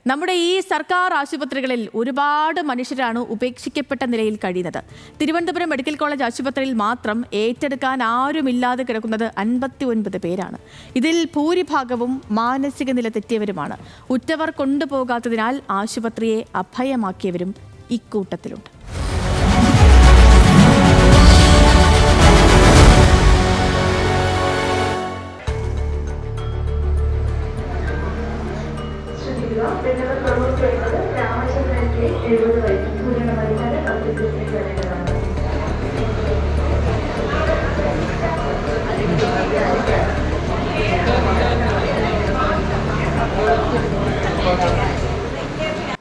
നമ്മുടെ ഈ സർക്കാർ ആശുപത്രികളിൽ ഒരുപാട് മനുഷ്യരാണ് ഉപേക്ഷിക്കപ്പെട്ട നിലയിൽ കഴിയുന്നത്. തിരുവനന്തപുരം മെഡിക്കൽ കോളേജ് ആശുപത്രിയിൽ മാത്രം ഏറ്റെടുക്കാൻ ആരുമില്ലാതെ കിടക്കുന്നത് 59 പേരാണ്. ഇതിൽ ഭൂരിഭാഗവും മാനസിക നില തെറ്റിയവരുമാണ്. ഉറ്റവർ കൊണ്ടുപോകാത്തതിനാൽ ആശുപത്രിയെ അഭയമാക്കിയവരും ഇക്കൂട്ടത്തിലുണ്ട്.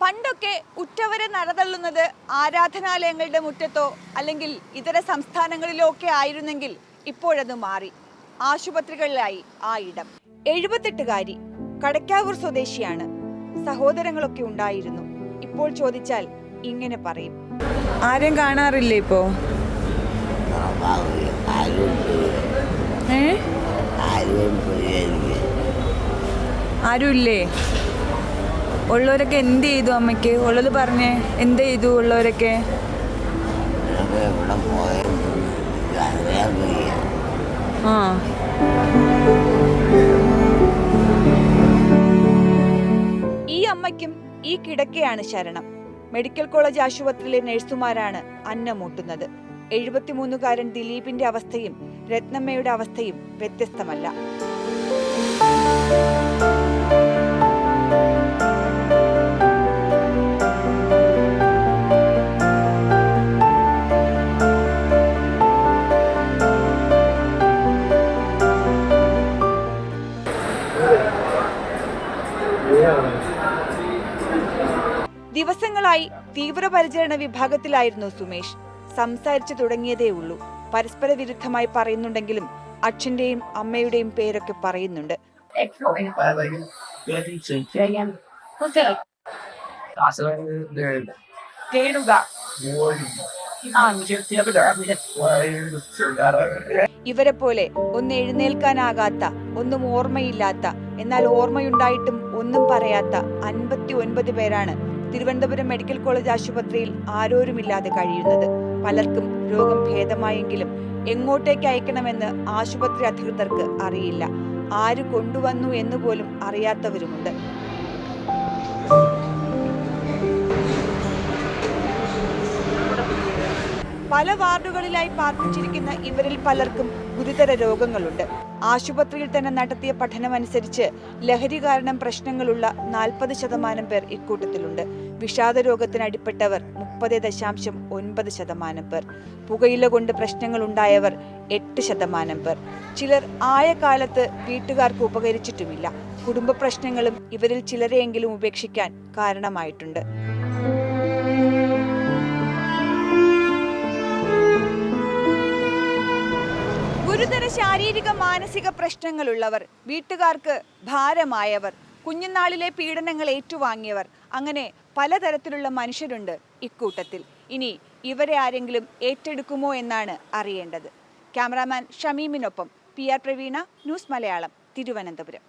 പണ്ടൊക്കെ ഉറ്റവരെ നടതള്ളുന്നത് ആരാധനാലയങ്ങളുടെ മുറ്റത്തോ അല്ലെങ്കിൽ ഇതര സംസ്ഥാനങ്ങളിലോ ഒക്കെ ആയിരുന്നെങ്കിൽ ഇപ്പോഴത് മാറി. ആശുപത്രികളിലായി ആ ഇടം. 78കാരി കടക്കാവൂർ സ്വദേശിയാണ്. സഹോദരങ്ങളൊക്കെ ഉണ്ടായിരുന്നു. ഇപ്പോൾ ചോദിച്ചാൽ ഇങ്ങനെ പറയും. ആരെയും കാണാറില്ലേ ഇപ്പോ? ആരുമില്ലേ? ഉള്ളവരൊക്കെ എന്ത് ചെയ്തു? അമ്മയ്ക്ക് ഉള്ളത് പറഞ്ഞേ, എന്ത് ചെയ്തു ഉള്ളവരൊക്കെ? ആ ഈ അമ്മയ്ക്കും ഈ കിടക്കയാണ് ശരണം. മെഡിക്കൽ കോളേജ് ആശുപത്രിയിലെ നഴ്സുമാരാണ് അന്നമൂട്ടുന്നത്. 73കാരൻ ദിലീപിന്റെ അവസ്ഥയും രത്നമ്മയുടെ അവസ്ഥയും വ്യത്യസ്തമല്ല. ദിവസങ്ങളായി തീവ്രപരിചരണ വിഭാഗത്തിലായിരുന്നു സുമേഷ്. സംസാരിച്ചു തുടങ്ങിയതേ ഉള്ളൂ. പരസ്പര വിരുദ്ധമായി പറയുന്നുണ്ടെങ്കിലും അച്ഛന്റെയും അമ്മയുടെയും പേരൊക്കെ പറയുന്നുണ്ട്. ഇവരെ പോലെ ഒന്ന് എഴുന്നേൽക്കാനാകാത്ത, ഒന്നും ഓർമ്മയില്ലാത്ത, എന്നാൽ ഓർമ്മയുണ്ടായിട്ടും ഒന്നും പറയാത്ത 59 പേരാണ് തിരുവനന്തപുരം മെഡിക്കൽ കോളേജ് ആശുപത്രിയിൽ ആരോരുമില്ലാതെ കഴിയുന്നത്. പലർക്കും രോഗം ഭേദമായെങ്കിലും എങ്ങോട്ടേക്ക് അയക്കണമെന്ന് ആശുപത്രി അധികൃതർക്ക് അറിയില്ല. ആര് കൊണ്ടുവന്നു എന്ന് പോലും അറിയാത്തവരുമുണ്ട്. പല വാർഡുകളിലായി പാർപ്പിച്ചിരിക്കുന്ന ഇവരിൽ പലർക്കും ഗുരുതര രോഗങ്ങളുണ്ട്. ആശുപത്രിയിൽ തന്നെ നടത്തിയ പഠനമനുസരിച്ച് ലഹരി കാരണം പ്രശ്നങ്ങളുള്ള 40% പേർ ഇക്കൂട്ടത്തിലുണ്ട്. വിഷാദ രോഗത്തിന് അടിപ്പെട്ടവർ 30.9% പേർ. പുകയില കൊണ്ട് പ്രശ്നങ്ങൾ ഉണ്ടായവർ 8% പേർ. ചിലർ ആയ കാലത്ത് വീട്ടുകാർക്ക് ഉപകരിച്ചിട്ടുമില്ല. കുടുംബ പ്രശ്നങ്ങളും ഇവരിൽ ചിലരെയെങ്കിലും ഉപേക്ഷിക്കാൻ കാരണമായിട്ടുണ്ട്. ഗുരുതര ശാരീരിക മാനസിക പ്രശ്നങ്ങളുള്ളവർ, വീട്ടുകാർക്ക് ഭാരമായവർ, കുഞ്ഞുനാളിലെ പീഡനങ്ങൾ ഏറ്റുവാങ്ങിയവർ, അങ്ങനെ പലതരത്തിലുള്ള മനുഷ്യരുണ്ട് ഇക്കൂട്ടത്തിൽ. ഇനി ഇവരെ ആരെങ്കിലും ഏറ്റെടുക്കുമോ എന്നാണ് അറിയേണ്ടത്. ക്യാമറാമാൻ ഷമീമിനൊപ്പം PR പ്രവീണ, ന്യൂസ് മലയാളം, തിരുവനന്തപുരം.